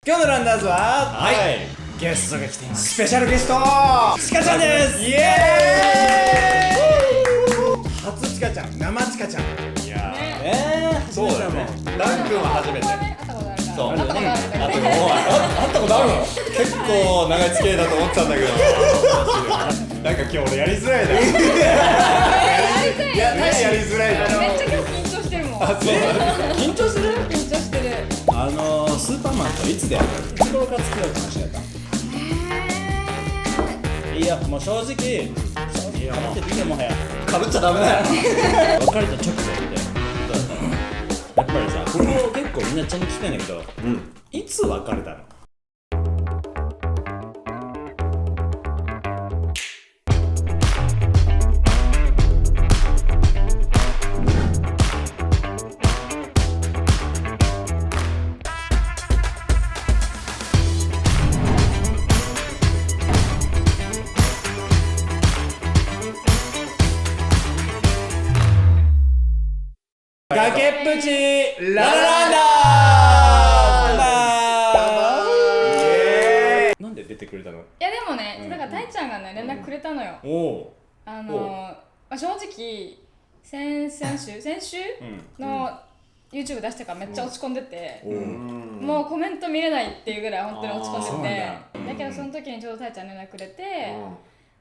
今日のランダーズははい、ゲストが来ています。スペシャルゲストちかちゃんです。イエーイ。初ちかちゃん、生ちかちゃん。ーイ。いやそうだよね。ダン君は初めて。そう。会ったことあるあと会ったことあるの？結構長い付き合いだと思ってたんだけど。なんか今日俺やりづらいな。いや、やりづらいな。めっちゃ今日緊張してるもん。緊張する？緊張してる。スーパーマンといつでやる？いつ頃から付き合うって話だった。いや、もう正直話してていいよ、もはや。かぶっちゃダメだよ。別れた直後ってどうだったの？やっぱりさ、ここ結構みんなちゃんと聞きたいんだけど、いつ別れたの？崖っぷちララランダー。なんで出てくれたの？いやでもね、だからたいちゃんがね連絡くれたのよ。正直先週の YouTube 出してからめっちゃ落ち込んでて、もうコメント見れないっていうぐらい本当に落ち込んでて、だけどその時にちょうどたいちゃん連絡くれて、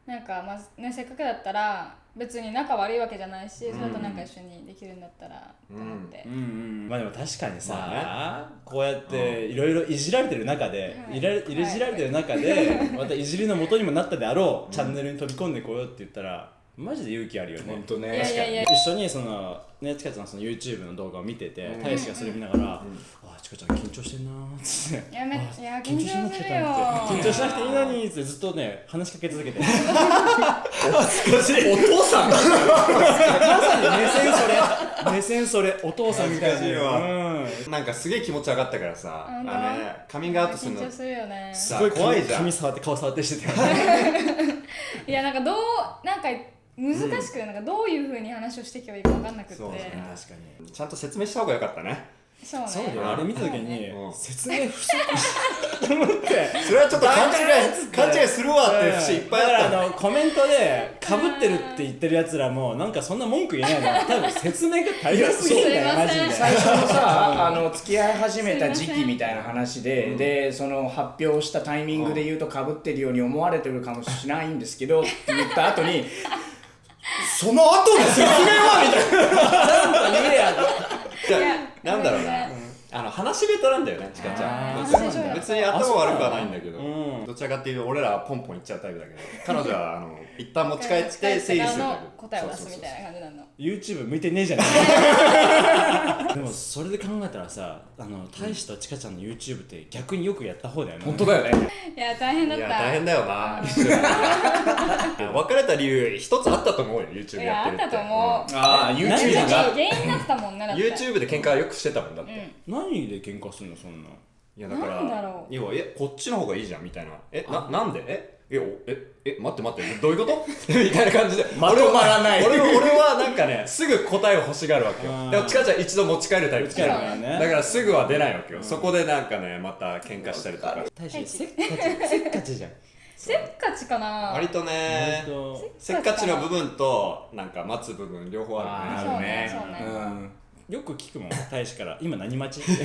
なんかまあね、せっかくだったら別に仲悪いわけじゃないし、それとなんか一緒にできるんだったらと思って、まあでも確かにさ、こうやっていろいろいじられてる中で、いじられてる中でまたいじりの元にもなったであろうチャンネルに飛び込んでこようって言ったらマジで勇気あるよね。本当ね。いや一緒にそのね、ちかちゃんのその YouTube の動画を見てて、大志がそれ見ながら、あ、ちかちゃん緊張してんなーっつって、いや緊張するよ。緊張しなくていいのにーってずっとね話しかけ続けて。お父さん。まさに目線それお父さんみたいな。なんかすげえ気持ち上がったからさ、カミングアウトするの緊張するよね。すごい怖いじゃん。髪触って顔触ってしてて。いやなんか難しくて、なんかどういう風に話をしていけばいいか分かんなくって。そうだね、確かに。ちゃんと説明した方が良かったね。そうね。そうだよ。あれ見た時に説明不足と思って、それはちょっと勘違いするわって節いっぱいあった。だからコメントで被ってるって言ってるやつらもなんかそんな文句言えないの。多分説明が足りなすぎるんだよマジで。最初のさ付き合い始めた時期みたいな話で、その発表したタイミングで言うと被ってるように思われてるかもしれないんですけどって言った後にその後の説明はみたいな。なんか言えや。なんだろうな、話し下手なんだよね、ちかちゃん。別に頭悪くはないんだけど、どちらかっていうと俺らはポンポンいっちゃうタイプだけど、彼女は一旦持ち帰って整理するタイプ。答えを出すみたいな感じなの。YouTube 向いてねえじゃない。でもそれで考えたらさ、大志とちかちゃんの YouTube って逆によくやった方だよね。本当だよね。いや大変だった。いや大変だよな。別れた理由一つあったと思うよ、 YouTube やってるって。あったと思う。YouTube が原因になったもんね。だって YouTube で喧嘩はよくしてたもんだって。何で喧嘩するのそんな。いやだからなんだろう、要はこっちの方がいいじゃんみたいな。なんで待ってどういうことみたいな感じでまとまらない。俺はなんかね、すぐ答えを欲しがるわけよ。でもちかちゃん一度持ち帰るタイプだからすぐは出ないわけよ。そこでなんかね、また喧嘩したりとか。大志せっかちじゃん。せっかちかな。割とね、せっかちの部分となんか待つ部分両方あるね。そうね。よく聞くもん、大志から今何待ちって。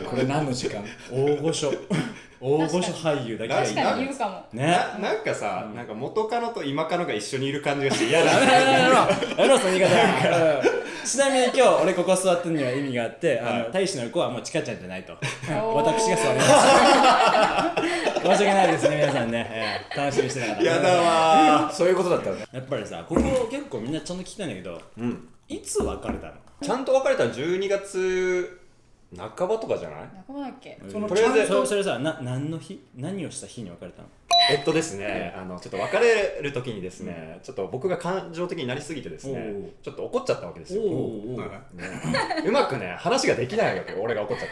これ何の時間？大御所俳優だけ確かに言うかもね。なんかさ、なんか元カノと今カノが一緒にいる感じがして嫌だ。やめろその言い方。ちなみに今日俺ここ座ってるには意味があって、大志の横はもうちかちゃんじゃないと私が座ります。申し訳ないですね皆さんね、楽しみにしてなかった。やだわ。そういうことだったよね。やっぱりさ、ここ結構みんなちゃんと聞きたいんだけど、いつ別れたの？ちゃんと別れたの12月半ばとかじゃない？半ばだっけ？とりあえずそれさ、何の日？何をした日に別れたの？ですね、ちょっと別れる時にですね、ちょっと僕が感情的になりすぎてですね、ちょっと怒っちゃったわけですよ。うまくね、話ができないわけよ、俺が怒っちゃっ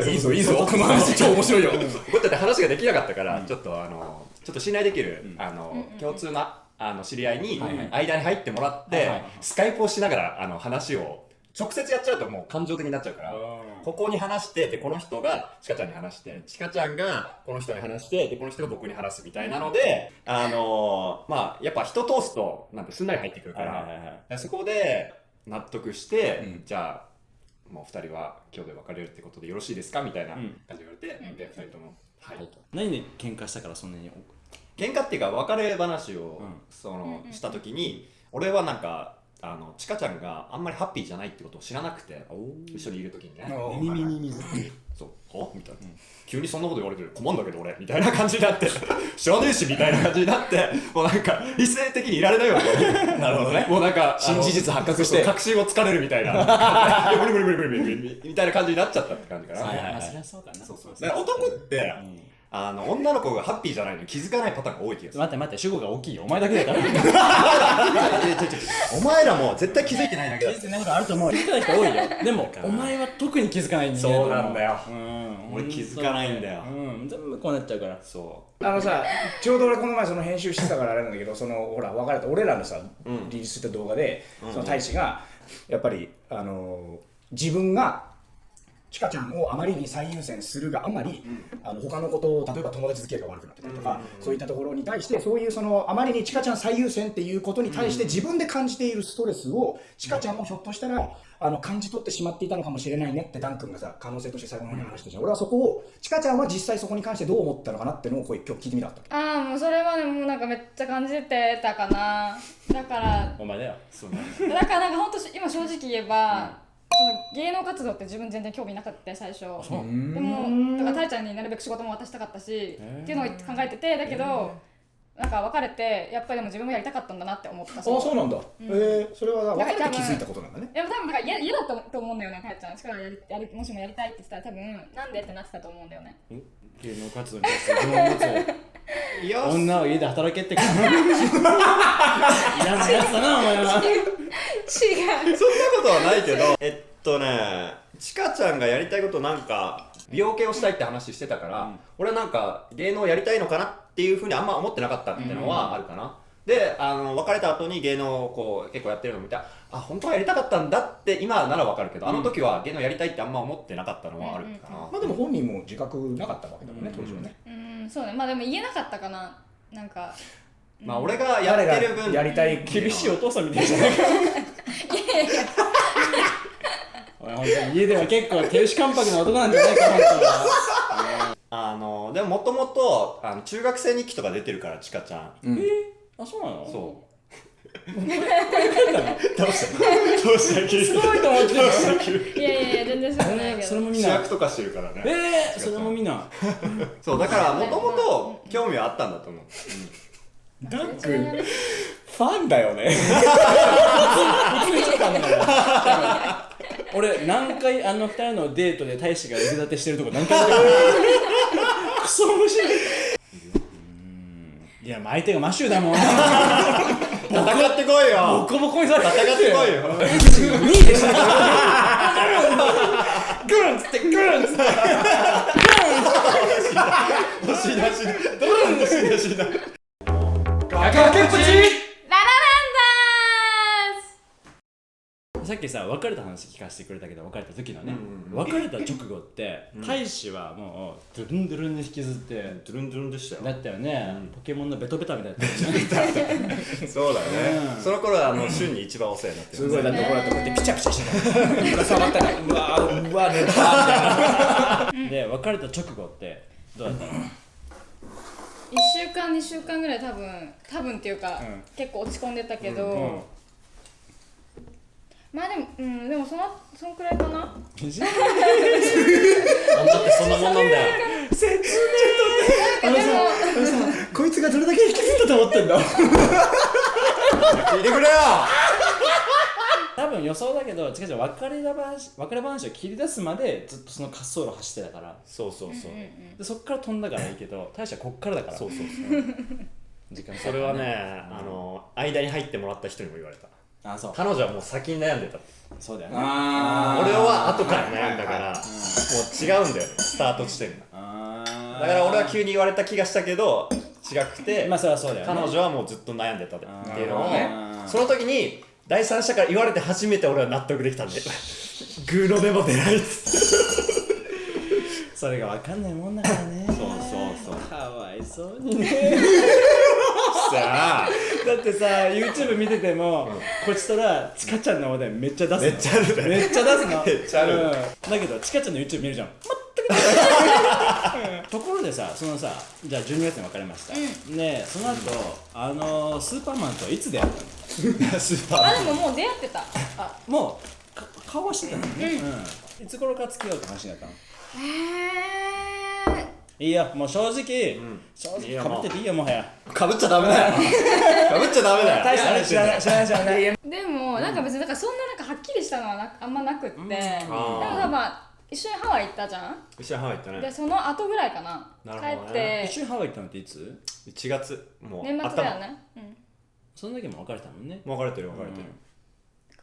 て。いいぞこの話超面白いよ。怒っちゃって話ができなかったから、ちょっと信頼できる共通な知り合いに間に入ってもらって、スカイプをしながら話を直接やっちゃうともう感情的になっちゃうから、ここに話してでこの人がちかちゃんに話してちかちゃんがこの人に話してでこの人が僕に話すみたいなのでまあやっぱ人通すとなんてすんなり入ってくるから、そこで納得して、じゃあもう2人は今日で別れるってことでよろしいですかみたいな感じで言われて、で2人ともはい何で喧嘩したからそんなに喧嘩っていうか別れ話をした時に俺はなんかちかちゃんがあんまりハッピーじゃないってことを知らなくて一緒にいる時にね耳に水そうはみたいな、急にそんなこと言われて困るんだけど俺みたいな感じになって知らねえしみたいな感じになってもうなんか理性的にいられないわけなるほどねもうなんか新事実発覚して確信をつかれるみたいな無理無理無理無理無理無理みたいな感じになっちゃったって感じかな。そりゃそうかな。そうだから男って女の子がハッピーじゃないのに気づかないパターンが多い気がする。待って主語が大きいよお前だけだからお前らも絶対気づいてないだけだ。気づいてないことあると思う。気づかない人多いよ。でもお前は特に気づかない人間。そうなんだよ。俺気づかないんだよ。全部こうなっちゃうから。そうさちょうど俺この前その編集してたからあれなんだけどほら別れた俺らのさリリースした動画でその大使がやっぱり自分がちかちゃんをあまりに最優先するがあまり、他のことを例えば友達付き合いが悪くなってたりとか、そういったところに対してそういうあまりにちかちゃん最優先っていうことに対して自分で感じているストレスをちかちゃんもひょっとしたら感じ取ってしまっていたのかもしれないねってダン君がさ可能性として最後の方に話したじゃん。俺はそこをちかちゃんは実際そこに関してどう思ったのかなってのを今日聞いてみたかった。もうそれはねもうなんかめっちゃ感じてたかな。だからお前だよ。そうだからなんか本当今正直言えば、その芸能活動って自分全然興味なかった最初。でもだからたいちゃんになるべく仕事も渡したかったしっていうのを考えてて、だけどなんか別れてやっぱりでも自分もやりたかったんだなって思った。そうなんだ。それは別れて気づいたことなんだね。いや多分なんか嫌だと思うんだよねたいちゃん。しかももしもやりたいって言ったら多分なんでってなってたと思うんだよね。芸能活動に対して疑問を持つ女を家で働けって嫌なやつだなお前は。違う。そんなことはないけどちかちゃんがやりたいことなんか美容系をしたいって話してたから、俺はなんか芸能やりたいのかなっていうふうにあんま思ってなかったっていうのはあるかな。で別れた後に芸能をこう結構やってるのを見たら本当はやりたかったんだって今ならわかるけど、あの時は芸能やりたいってあんま思ってなかったのはあるかな。まあでも本人も自覚なかったわけだもんね当時はね。そうね。まあでも言えなかったかな。なんかまあ俺がやってる分やりたい厳しいお父さんみたいじゃないか。本当に家では結構手牛関白な男なんじゃないか本当は。でももともと中学生日記とか出てるからちかちゃん。そうなの？そう。どうしたすごいと思ってる。いや全然そうないけど。それもみん主な役とかしてるからね。それもみんな。そうだからもともと興味はあったんだと思う。ダン君ファンだよね。俺何回2人のデートで大使が腕立てしてるとこ何回見たかクソ面白い。いや相手がマシューだもん。戦ってこいよ。ボコボコにされて戦ってこいよ。2位でした。グンっつってグンっつって欲しいなし欲しいな。崖っぷち。さっきさ別れた話聞かせてくれたけど別れた時のね、別れた直後って大使はもうドゥルンドゥルンで引きずってドゥルンドゥルンでしたよ。だったよね、ポケモンのベトベタみたいな。そうだね。その頃は旬に一番お世話になってる。すごいだってこうやってこうやってピチャピチャしてた。触ったらうわ寝たみたいな。で別れた直後ってどうだったの？1週間2週間ぐらい多分っていうか、結構落ち込んでたけど、まあでもそのくらいかな。だってそんなもんなんだよ。説明とってこいつがどれだけ引きずったと思ってんだ。聞いてくれよ。多分予想だけど違う別れ話を切り出すまでずっとその滑走路走ってたから。そうでそっから飛んだからいいけど大使はこっからだから。そう時間それはね間に入ってもらった人にも言われた。そう彼女はもう先に悩んでた。そうだよね。俺は後から悩んだからもう違うんだよねスタート地点が。だから俺は急に言われた気がしたけど違くて、まあそれはそうだよね。彼女はもうずっと悩んでたっていうのをその時に第三者から言われて初めて俺は納得できたんでグーの根も出ないっつってそれが分かんないもんだからね。そうそうかわいそうにね。さあだってさ YouTube 見てても、こちとらちかちゃんの話題めっちゃ出すの。めっちゃあるね。めっちゃ出すの。めっちゃあるだけどちかちゃんの YouTube 見るじゃん。全く見ないところでさ、そのさ、じゃあ12月に別れました。ね、その後スーパーマンといつ出会ったの？スーパーマン。あ、でももう出会ってた。あ、もう顔はしてたのね。いつ頃から付き合うって話になったの？いいよ、もう正直かぶってていいよ、もはや。かぶっちゃダメだよ。かぶっちゃダメだよ。大した話知らない。でもなんか別になんかそんななんかはっきりしたのはあんまなくって、でもまあ一緒にハワイ行ったじゃん。一緒にハワイ行ったね。でその後ぐらいかな。なるほどね帰って一緒にハワイ行ったのっていつ？1月もう年末だよね。その時も別れたもんね。別れてる。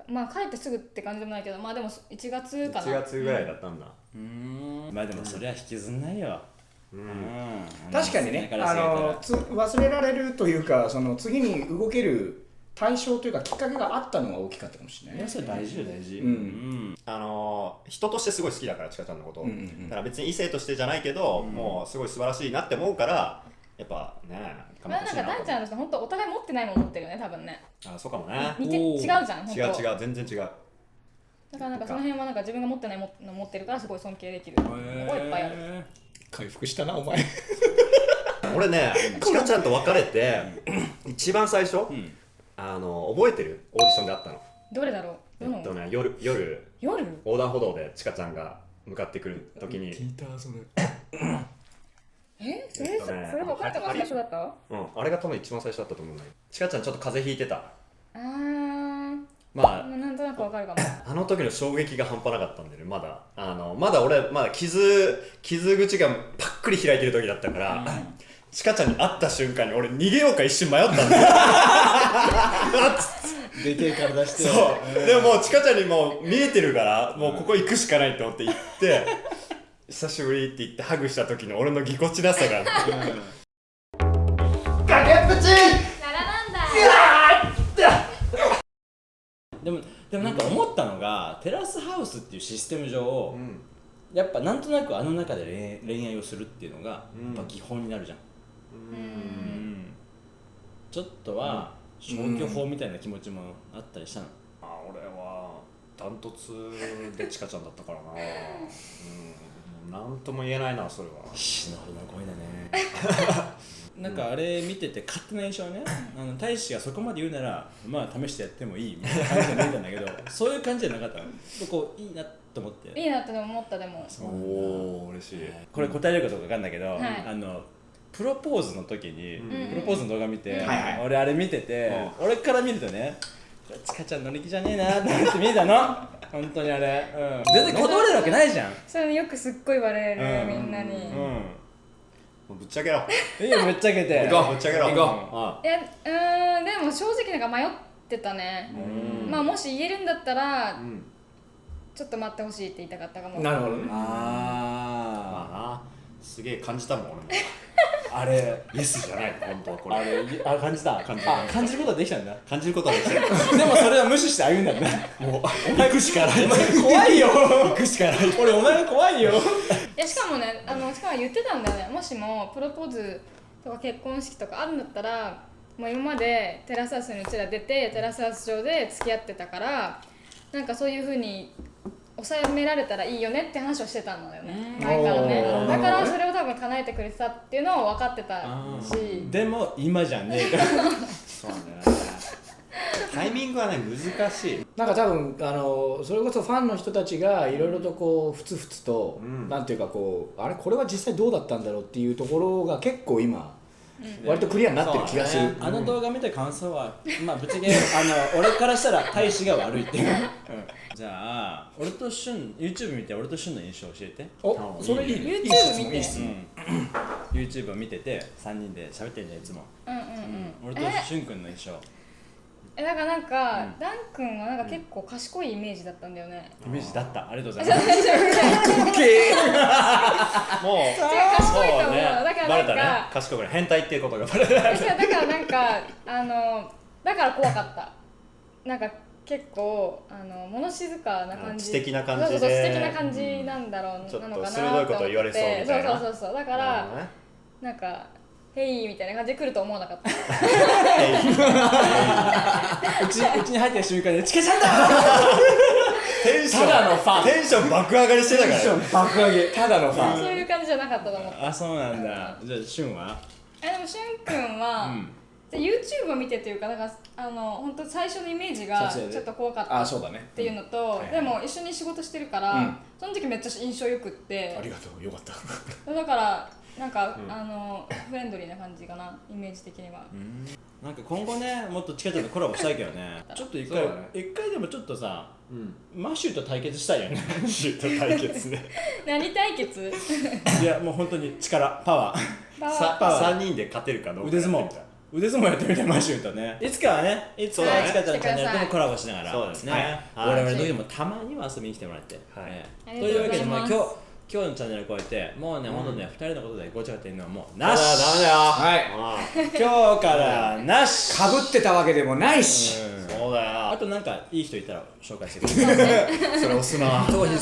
まあ帰ってすぐって感じでもないけど、まあでも1月かな。1月ぐらいだったんだ。まあでもそりゃ引きずんないよ。確かにね、忘れられるというか、その次に動ける対象というかきっかけがあったのが大きかったかもしれない。いや、それ大事よ、大事。人としてすごい好きだから、ちかちゃんのこと。だから別に異性としてじゃないけど、もうすごい素晴らしいなって思うから、やっぱね、まあなんか大ちゃんの人本当お互い持ってないもん持ってるよね、多分ね。あ、そうかもね。違うじゃん、本当。違う、全然違う。だからなんかその辺はなんか自分が持ってないの持ってるからすごい尊敬できるのがいっぱいある。回復したな、お前。俺ね、ちかちゃんと別れて一番最初、覚えてる？オーディションであったの。どれだろう？夜夜？横断歩道でちかちゃんが向かってくる時に。聞いたそれ。それ別れたから最初だった？あれが多分一番最初だったと思うんだけど、ちかちゃんちょっと風邪ひいてた。まあなんとなくわかるかも。あの時の衝撃が半端なかったんだよね。まだ俺傷口がパックリ開いてる時だったから、ちかちゃんに会った瞬間に俺逃げようか一瞬迷ったんだよ。でけえ体して。そう、でももうちかちゃんにもう見えてるからもうここ行くしかないと思って行って久しぶりって言ってハグした時の俺のぎこちなさが崖っぷちでもなんか思ったのが、テラスハウスっていうシステム上、やっぱなんとなくあの中で恋愛をするっていうのがやっぱ基本になるじゃん。ちょっとは消去法みたいな気持ちもあったりしたの？俺はダントツでちかちゃんだったからな。なんとも言えないな、それは。死ぬほどの声だね。なんかあれ見てて勝手な印象はね、大使がそこまで言うならまあ試してやってもいいみたいな感じで見えたんだけど、そういう感じじゃなかったの？こういいなと思って。いいなって思った。でもおお、嬉しい。これ答えれるかどうか分かんないけど、プロポーズの時に、プロポーズの動画見て、俺あれ見てて、俺から見るとね、ちかちゃん乗り気じゃねえなって思って見たの。本当にあれ、全然断れるわけないじゃん。それよくすっごい言われる、みんなに。ぶっちゃけろ。いいよ、ぶっちゃけて。行こう、ぶっちゃけろ。いや、でも正直なんか迷ってたね。まあもし言えるんだったら、ちょっと待ってほしいって言いたかったかも。なるほどね。まあな、すげえ感じたもん俺も。あれイエスじゃない本当これ。感じた。感じることはできたんだ。感じることはできた。でもそれは無視して歩んだんだ。もう行くしかない。怖いよ。行くしかない。俺お前怖いよ。いやしかもね、しかも言ってたんだよね。もしもプロポーズとか結婚式とかあるんだったら、もう今までテラスハウスにうちら出てテラスハウス上で付き合ってたから、なんかそういう風に収められたらいいよねって話をしてたんだよね、前からね。だからそれを多分叶えてくれてたっていうのは分かってたし、でも今じゃねえから。そうね。タイミングはね難しい。なんか多分それこそファンの人たちがいろいろとこうふつふつと、なんていうかこうこれは実際どうだったんだろうっていうところが結構今割とクリアになってる気がする。あの動画見た感想はまあぶっちゃけ俺からしたら大使が悪いっていう。じゃあ俺とシュン YouTube 見て俺とシュンの印象教えて。お、それいいね。 YouTube 見て、YouTube を見てて3人で喋ってんじゃんいつも。俺とシュン君の印象。だからなんか、ダン君はなんか結構賢いイメージだったんだよね。イメージだった。ありがとうございます。もう賢いと思う。ね、だからバレたね。賢くない変態っていうことがバレた。だからなんかだから怖かった。なんか結構物静かな感じ、知的な感じで、そう知的な感じなんだろう、ちょっとなのかな鋭いことを言われそうみたいな。そうだからなんかヘイみたいな感じで来ると思わなかったうちに入った瞬間でチカちゃんだテンションただのファンテンション爆上がりしてたからね。爆上げただのファンそういう感じじゃなかったと思ったあ、そうなんだ。じゃあしゅんはでもしゅんくんは、YouTube を見てというか、本当最初のイメージがちょっと怖かったっあ、そうだねていうのと、でも一緒に仕事してるから、その時めっちゃ印象よくって、ありがとうよかっただからなんか、フレンドリーな感じかな、イメージ的には。なんか今後ね、もっとチカちゃんとコラボしたいけどね。ちょっと一回でもちょっとさ、マッシュと対決したいよね。マッシュと対決ね。何対決？いやもう本当に力、パワー。3人で勝てるかどうか。腕相撲やってみたいマッシュとね。いつかはね、いつかはチカちゃんのチャンネルともコラボしながら、そうですね。我々の時でもたまには遊びに来てもらって。というわけで今日のチャンネルを超えて、もうね、ほんとね、2人のことでごちゃごちゃ言うのはもうなし。ダメだよ。はい今日からなし。かぶってたわけでもないしそうだよ。あとなんかいい人いたら紹介してください。それ押すな。当日、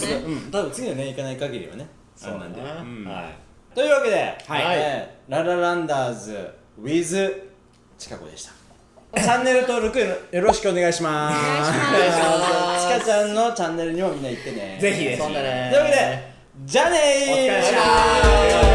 多分次のね行かない限りはね、そうなんで。はい。というわけで、はいララランダーズ with ちかこでした。チャンネル登録よろしくお願いします。お願いします。ちかちゃんのチャンネルにもみんな行ってね。ぜひですというわけで、じゃあねー。お疲れ様でした。